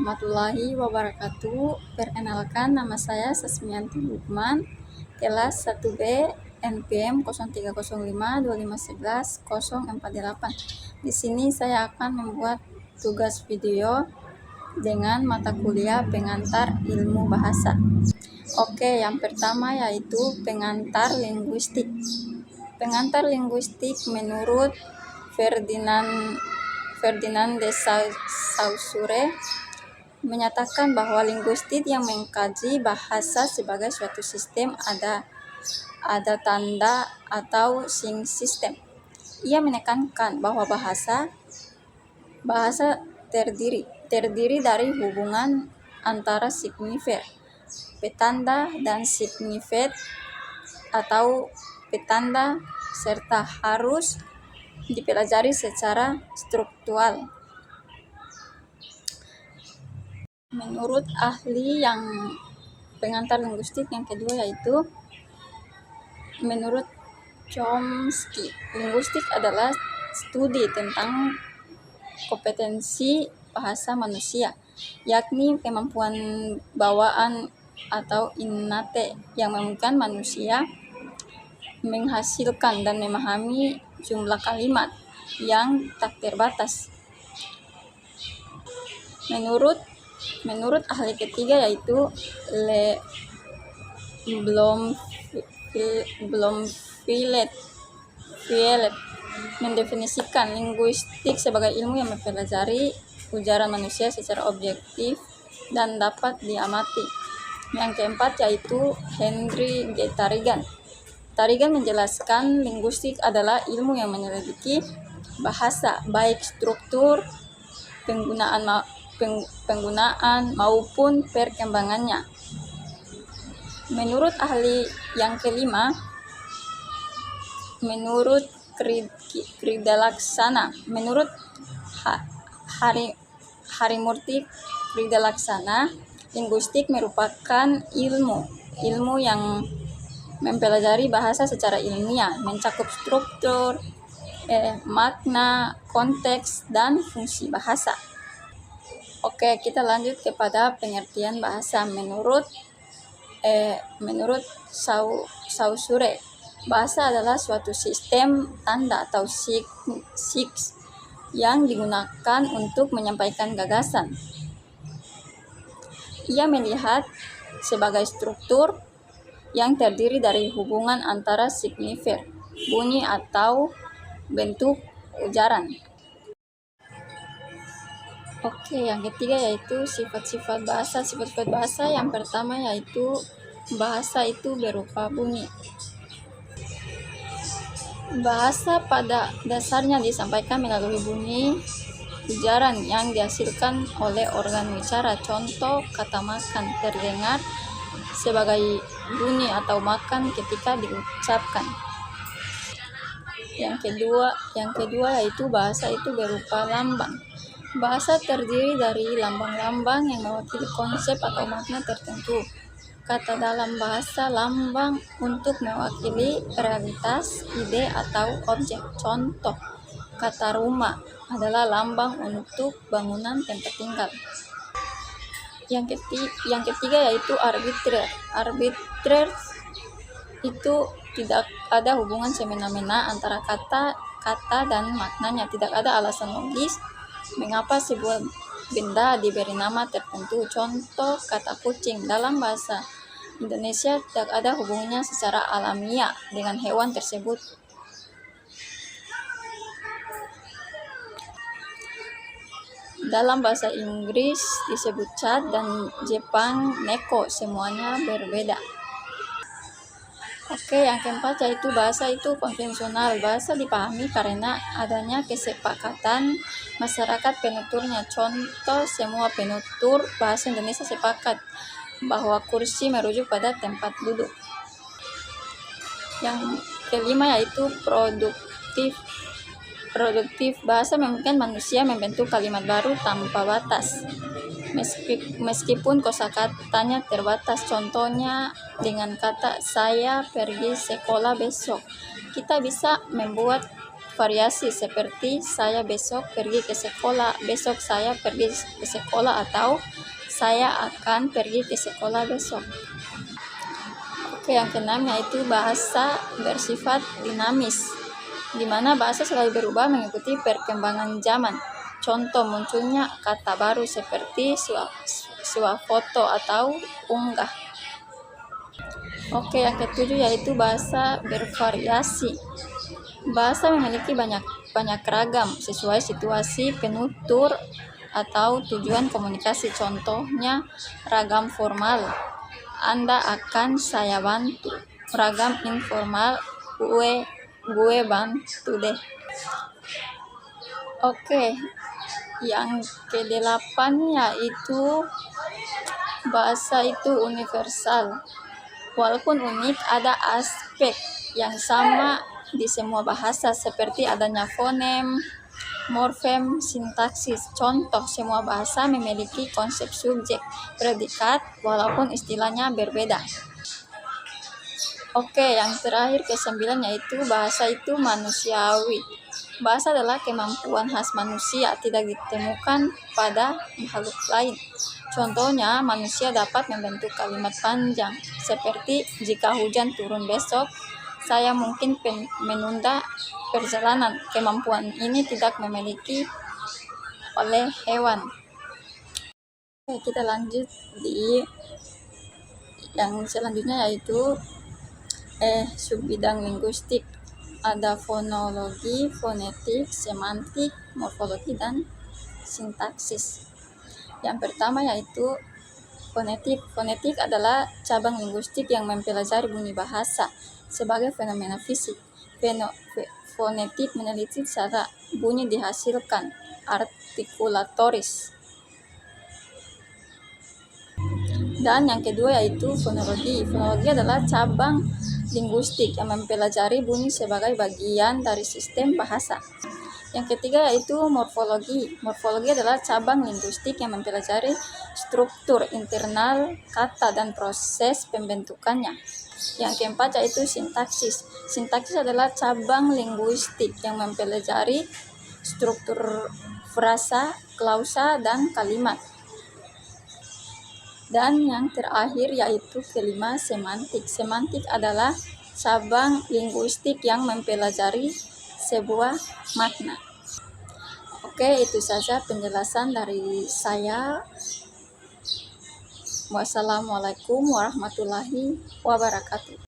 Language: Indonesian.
warahmatullahi wabarakatuh. Perkenalkan, nama saya Sasmianti Lukman, kelas 1B NPM 030525110448. Di sini saya akan membuat tugas video dengan mata kuliah pengantar ilmu bahasa. Oke, yang pertama yaitu pengantar linguistik. Pengantar linguistik menurut Ferdinand de Saussure menyatakan bahwa linguistik yang mengkaji bahasa sebagai suatu sistem ada tanda atau sing sistem. Ia menekankan bahwa bahasa terdiri dari hubungan antara signifier, petanda, dan signified atau petanda, serta harus dipelajari secara struktural. Menurut ahli yang pengantar linguistik yang kedua yaitu menurut Chomsky, linguistik adalah studi tentang kompetensi bahasa manusia, yakni kemampuan bawaan atau innate yang memungkinkan manusia menghasilkan dan memahami jumlah kalimat yang tak terbatas. Menurut ahli ketiga yaitu Le Blomfield mendefinisikan linguistik sebagai ilmu yang mempelajari ujaran manusia secara objektif dan dapat diamati. Yang keempat yaitu Henry G. Tarigan. Tarigan menjelaskan linguistik adalah ilmu yang menyelidiki bahasa, baik struktur, penggunaan maupun perkembangannya. Menurut ahli yang kelima, menurut menurut Harimurti Kridalaksana, linguistik merupakan ilmu yang mempelajari bahasa secara ilmiah, mencakup struktur, makna, konteks, dan fungsi bahasa. Oke, kita lanjut kepada pengertian bahasa. Menurut Saussure, bahasa adalah suatu sistem tanda atau signs yang digunakan untuk menyampaikan gagasan. Ia melihat sebagai struktur yang terdiri dari hubungan antara signifier, bunyi atau bentuk ujaran. Oke, yang ketiga yaitu sifat-sifat bahasa. Sifat-sifat bahasa yang pertama yaitu bahasa itu berupa bunyi. Bahasa pada dasarnya disampaikan melalui bunyi ujaran yang dihasilkan oleh organ wicara. Contoh, kata makan terdengar sebagai bunyi atau makan ketika diucapkan. Yang kedua yaitu bahasa itu berupa lambang. Bahasa terdiri dari lambang-lambang yang mewakili konsep atau makna tertentu. Kata dalam bahasa lambang untuk mewakili realitas, ide, atau objek. Contoh, kata rumah adalah lambang untuk bangunan tempat tinggal. Yang ketiga yaitu arbitrer. Arbitrer itu tidak ada hubungan semena-mena antara kata dan maknanya. Tidak ada alasan logis mengapa sebuah benda diberi nama tertentu. Contoh, kata kucing dalam bahasa Indonesia tidak ada hubungannya secara alamiah dengan hewan tersebut. Dalam bahasa Inggris disebut cat dan Jepang neko, semuanya berbeda. Oke, yang keempat yaitu bahasa itu konvensional. Bahasa dipahami karena adanya kesepakatan masyarakat penuturnya. Contoh, semua penutur bahasa Indonesia sepakat bahwa kursi merujuk pada tempat duduk. Yang kelima yaitu produktif. Bahasa memungkinkan manusia membentuk kalimat baru tanpa batas, meskipun kosakatanya terbatas. Contohnya dengan kata saya pergi sekolah besok, kita bisa membuat bervariasi seperti saya besok pergi ke sekolah, besok saya pergi ke sekolah, atau saya akan pergi ke sekolah besok. Oke, yang keenam yaitu bahasa bersifat dinamis, di mana bahasa selalu berubah mengikuti perkembangan zaman. Contoh munculnya kata baru seperti swafoto atau unggah. Oke, yang ketujuh yaitu bahasa bervariasi. Bahasa memiliki banyak ragam sesuai situasi, penutur, atau tujuan komunikasi. Contohnya ragam formal, Anda akan saya bantu. Ragam informal, gue bantu deh. Oke, yang ke-8 yaitu bahasa itu universal. Walaupun unik, ada aspek yang sama di semua bahasa seperti adanya fonem, morfem, sintaksis. Contoh, semua bahasa memiliki konsep subjek, predikat, walaupun istilahnya berbeda. Oke, yang terakhir ke-9 yaitu bahasa itu manusiawi. Bahasa adalah kemampuan khas manusia, tidak ditemukan pada makhluk lain. Contohnya, manusia dapat membentuk kalimat panjang, seperti jika hujan turun besok, saya mungkin menunda perjalanan. Kemampuan ini tidak memiliki oleh hewan. Oke, kita lanjut di yang selanjutnya yaitu subbidang linguistik. Ada fonologi, fonetik, semantik, morfologi, dan sintaksis. Yang pertama yaitu fonetik. Fonetik adalah cabang linguistik yang mempelajari bunyi bahasa sebagai fenomena fisik. Fonetik meneliti cara bunyi dihasilkan, artikulatoris. Dan yang kedua yaitu fonologi. Fonologi adalah cabang linguistik yang mempelajari bunyi sebagai bagian dari sistem bahasa. Yang ketiga yaitu morfologi. Morfologi adalah cabang linguistik yang mempelajari struktur internal kata dan proses pembentukannya. Yang keempat yaitu sintaksis. Sintaksis adalah cabang linguistik yang mempelajari struktur frasa, klausa, dan kalimat. Dan yang terakhir yaitu kelima, semantik. Semantik adalah cabang linguistik yang mempelajari sebuah makna. Oke, itu saja penjelasan dari saya. Wassalamualaikum warahmatullahi wabarakatuh.